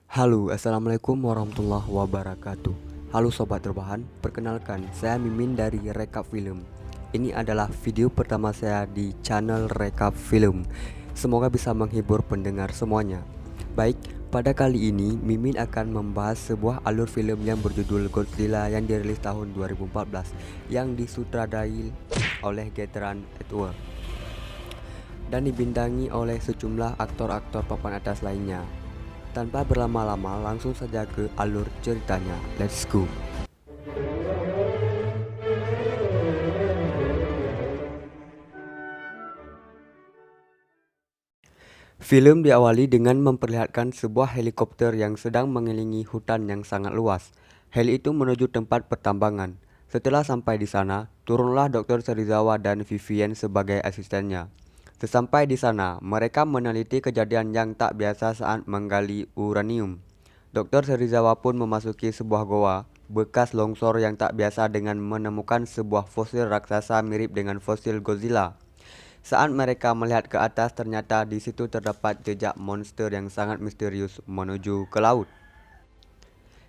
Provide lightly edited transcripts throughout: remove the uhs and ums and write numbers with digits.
Halo, assalamualaikum warahmatullahi wabarakatuh. Halo sobat rebahan, perkenalkan saya Mimin dari Rekap Film. Ini adalah video pertama saya di channel Rekap Film. Semoga bisa menghibur pendengar semuanya. Baik, pada kali ini Mimin akan membahas sebuah alur film yang berjudul Godzilla yang dirilis tahun 2014 yang disutradarai oleh Getran Edward dan dibintangi oleh sejumlah aktor-aktor papan atas lainnya. Tanpa berlama-lama, langsung saja ke alur ceritanya. Let's go. Film diawali dengan memperlihatkan sebuah helikopter yang sedang mengelilingi hutan yang sangat luas. Heli itu menuju tempat pertambangan. Setelah sampai di sana, turunlah Dr. Serizawa dan Vivian sebagai asistennya. Sesampai di sana, mereka meneliti kejadian yang tak biasa saat menggali uranium. Dr. Serizawa pun memasuki sebuah goa bekas longsor yang tak biasa dengan menemukan sebuah fosil raksasa mirip dengan fosil Godzilla. Saat mereka melihat ke atas, ternyata di situ terdapat jejak monster yang sangat misterius menuju ke laut.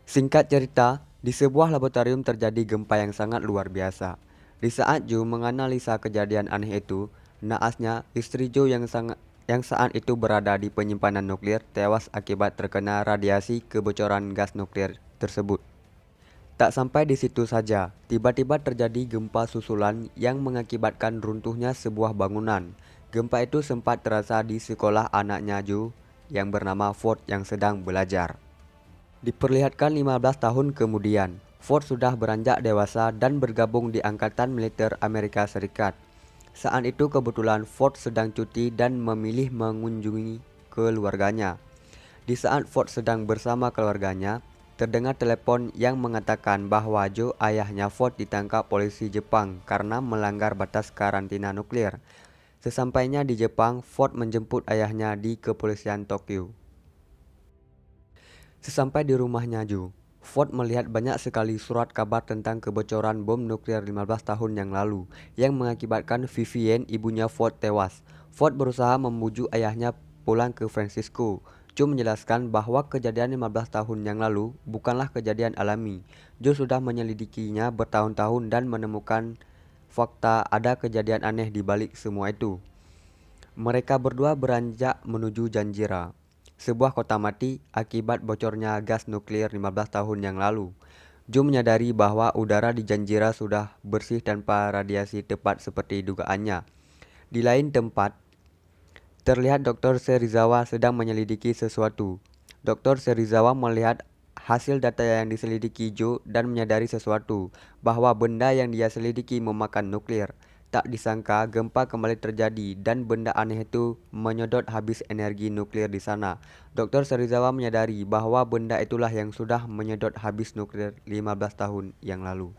Singkat cerita, di sebuah laboratorium terjadi gempa yang sangat luar biasa. Di saat Joe menganalisa kejadian aneh itu, naasnya istri Joe yang saat itu berada di penyimpanan nuklir tewas akibat terkena radiasi kebocoran gas nuklir tersebut. Tak sampai di situ saja, tiba-tiba terjadi gempa susulan yang mengakibatkan runtuhnya sebuah bangunan. Gempa itu sempat terasa di sekolah anaknya Joe yang bernama Ford yang sedang belajar. Diperlihatkan 15 tahun kemudian, Ford sudah beranjak dewasa dan bergabung di Angkatan Militer Amerika Serikat. Saat itu kebetulan Ford sedang cuti dan memilih mengunjungi keluarganya. Di saat Ford sedang bersama keluarganya, terdengar telepon yang mengatakan bahwa Joe, ayahnya Ford, ditangkap polisi Jepang karena melanggar batas karantina nuklir. Sesampainya di Jepang, Ford menjemput ayahnya di kepolisian Tokyo. Sesampai di rumahnya Joe, Ford melihat banyak sekali surat kabar tentang kebocoran bom nuklir 15 tahun yang lalu yang mengakibatkan Vivian, ibunya Ford, tewas. Ford berusaha membujuk ayahnya pulang ke Francisco. Joe menjelaskan bahwa kejadian 15 tahun yang lalu bukanlah kejadian alami. Joe sudah menyelidikinya bertahun-tahun dan menemukan fakta ada kejadian aneh di balik semua itu. Mereka berdua beranjak menuju Janjira, sebuah kota mati akibat bocornya gas nuklir 15 tahun yang lalu. Joe menyadari bahwa udara di Janjira sudah bersih tanpa radiasi tepat seperti dugaannya. Di lain tempat, terlihat Dr. Serizawa sedang menyelidiki sesuatu. Dr. Serizawa melihat hasil data yang diselidiki Joe dan menyadari sesuatu, bahwa benda yang dia selidiki memakan nuklir. Tak disangka gempa kembali terjadi dan benda aneh itu menyedot habis energi nuklir di sana. Dr. Serizawa menyadari bahwa benda itulah yang sudah menyedot habis nuklir 15 tahun yang lalu.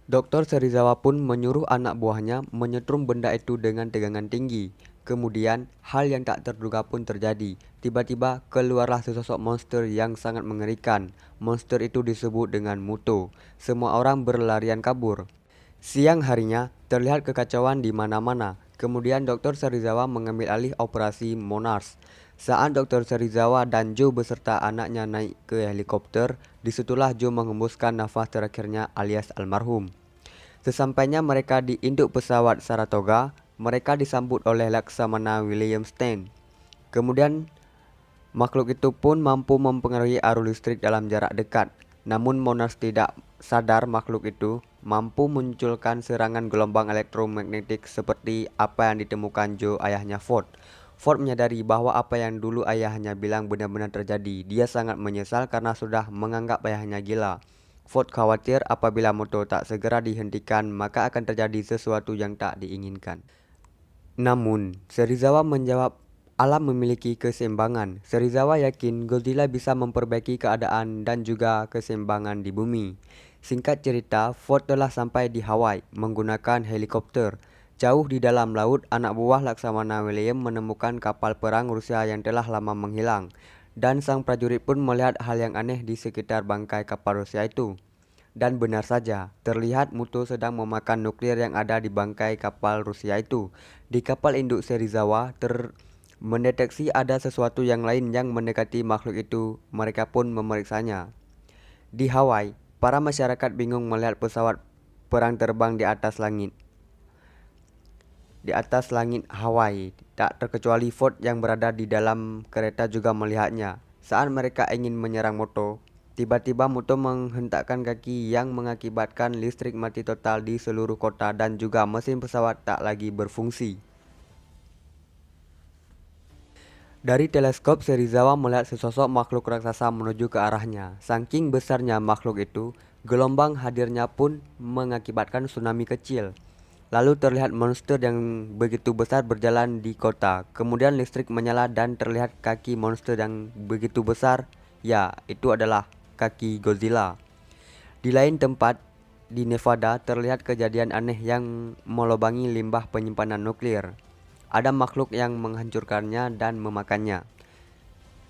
Dr. Serizawa pun menyuruh anak buahnya menyetrum benda itu dengan tegangan tinggi. Kemudian, hal yang tak terduga pun terjadi. Tiba-tiba keluarlah sesosok monster yang sangat mengerikan. Monster itu disebut dengan Muto. Semua orang berlarian kabur. Siang harinya, terlihat kekacauan di mana-mana. Kemudian Dr. Serizawa mengambil alih operasi Monars. Saat Dr. Serizawa dan Joe beserta anaknya naik ke helikopter, disitulah Joe mengembuskan nafas terakhirnya alias almarhum. Sesampainya mereka di induk pesawat Saratoga, mereka disambut oleh Laksamana William Stein. Kemudian makhluk itu pun mampu mempengaruhi arus listrik dalam jarak dekat. Namun Monars tidak sadar makhluk itu mampu munculkan serangan gelombang elektromagnetik seperti apa yang ditemukan Joe, ayahnya Ford. Ford menyadari bahwa apa yang dulu ayahnya bilang benar-benar terjadi. Dia sangat menyesal karena sudah menganggap ayahnya gila. Ford khawatir apabila motor tak segera dihentikan maka akan terjadi sesuatu yang tak diinginkan. Namun, Serizawa menjawab alam memiliki keseimbangan. Serizawa yakin Godzilla bisa memperbaiki keadaan dan juga keseimbangan di bumi. Singkat cerita, Ford telah sampai di Hawaii menggunakan helikopter. Jauh di dalam laut, anak buah Laksamana William menemukan kapal perang Rusia yang telah lama menghilang. Dan sang prajurit pun melihat hal yang aneh di sekitar bangkai kapal Rusia itu. Dan benar saja, terlihat Muto sedang memakan nuklir yang ada di bangkai kapal Rusia itu. Di kapal induk Serizawa Mendeteksi ada sesuatu yang lain yang mendekati makhluk itu, mereka pun memeriksanya. Di Hawaii, para masyarakat bingung melihat pesawat perang terbang di atas langit. Di atas langit Hawaii, tak terkecuali Ford yang berada di dalam kereta juga melihatnya. Saat mereka ingin menyerang motor, tiba-tiba motor menghentakkan kaki yang mengakibatkan listrik mati total di seluruh kota dan juga mesin pesawat tak lagi berfungsi. Dari teleskop, Serizawa melihat sesosok makhluk raksasa menuju ke arahnya. Saking besarnya makhluk itu, gelombang hadirnya pun mengakibatkan tsunami kecil. Lalu terlihat monster yang begitu besar berjalan di kota. Kemudian listrik menyala dan terlihat kaki monster yang begitu besar. Ya, itu adalah kaki Godzilla. Di lain tempat, di Nevada, terlihat kejadian aneh yang melubangi limbah penyimpanan nuklir. Ada makhluk yang menghancurkannya dan memakannya.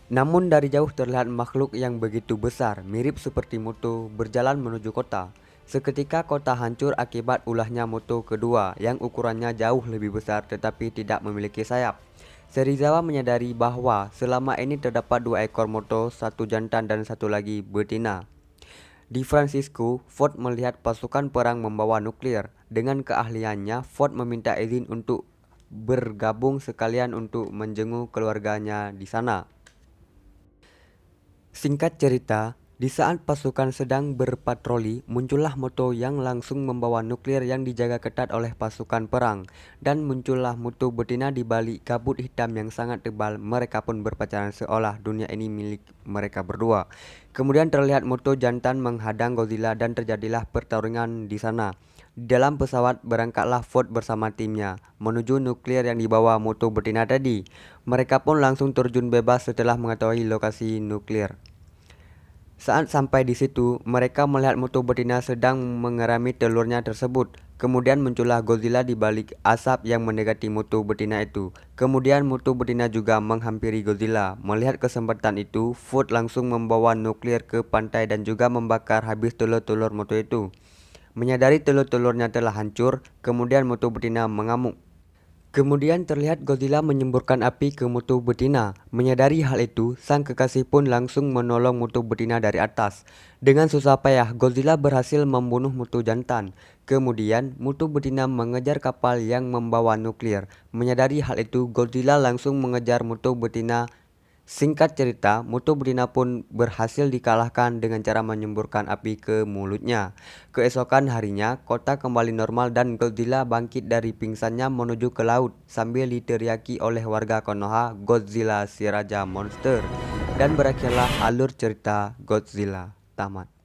Namun dari jauh terlihat makhluk yang begitu besar, mirip seperti mutu, berjalan menuju kota. Seketika kota hancur akibat ulahnya moto kedua yang ukurannya jauh lebih besar tetapi tidak memiliki sayap. Serizawa menyadari bahwa selama ini terdapat 2 ekor moto, 1 jantan dan 1 lagi betina. Di Francisco, Ford melihat pasukan perang membawa nuklir. Dengan keahliannya, Ford meminta izin untuk bergabung sekalian untuk menjenguk keluarganya di sana. Singkat cerita, di saat pasukan sedang berpatroli, muncullah moto yang langsung membawa nuklir yang dijaga ketat oleh pasukan perang. Dan muncullah mutu betina di balik kabut hitam yang sangat tebal. Mereka pun berpacaran seolah dunia ini milik mereka berdua. Kemudian terlihat mutu jantan menghadang Godzilla dan terjadilah pertarungan di sana. Di dalam pesawat berangkatlah Ford bersama timnya menuju nuklir yang dibawa mutu betina tadi. Mereka pun langsung terjun bebas setelah mengetahui lokasi nuklir. Saat sampai di situ, mereka melihat mutu betina sedang mengerami telurnya tersebut. Kemudian muncullah Godzilla di balik asap yang mendekati mutu betina itu. Kemudian mutu betina juga menghampiri Godzilla. Melihat kesempatan itu, Ford langsung membawa nuklir ke pantai dan juga membakar habis telur-telur mutu itu. Menyadari telur-telurnya telah hancur, kemudian mutu betina mengamuk. Kemudian terlihat Godzilla menyemburkan api ke mutu betina. Menyadari hal itu, sang kekasih pun langsung menolong mutu betina dari atas. Dengan susah payah, Godzilla berhasil membunuh mutu jantan. Kemudian, mutu betina mengejar kapal yang membawa nuklir. Menyadari hal itu, Godzilla langsung mengejar mutu betina. Singkat cerita, mutu betina pun berhasil dikalahkan dengan cara menyemburkan api ke mulutnya. Keesokan harinya, kota kembali normal dan Godzilla bangkit dari pingsannya menuju ke laut sambil diteriaki oleh warga Konoha, "Godzilla si Raja Monster." Dan berakhirlah alur cerita Godzilla. Tamat.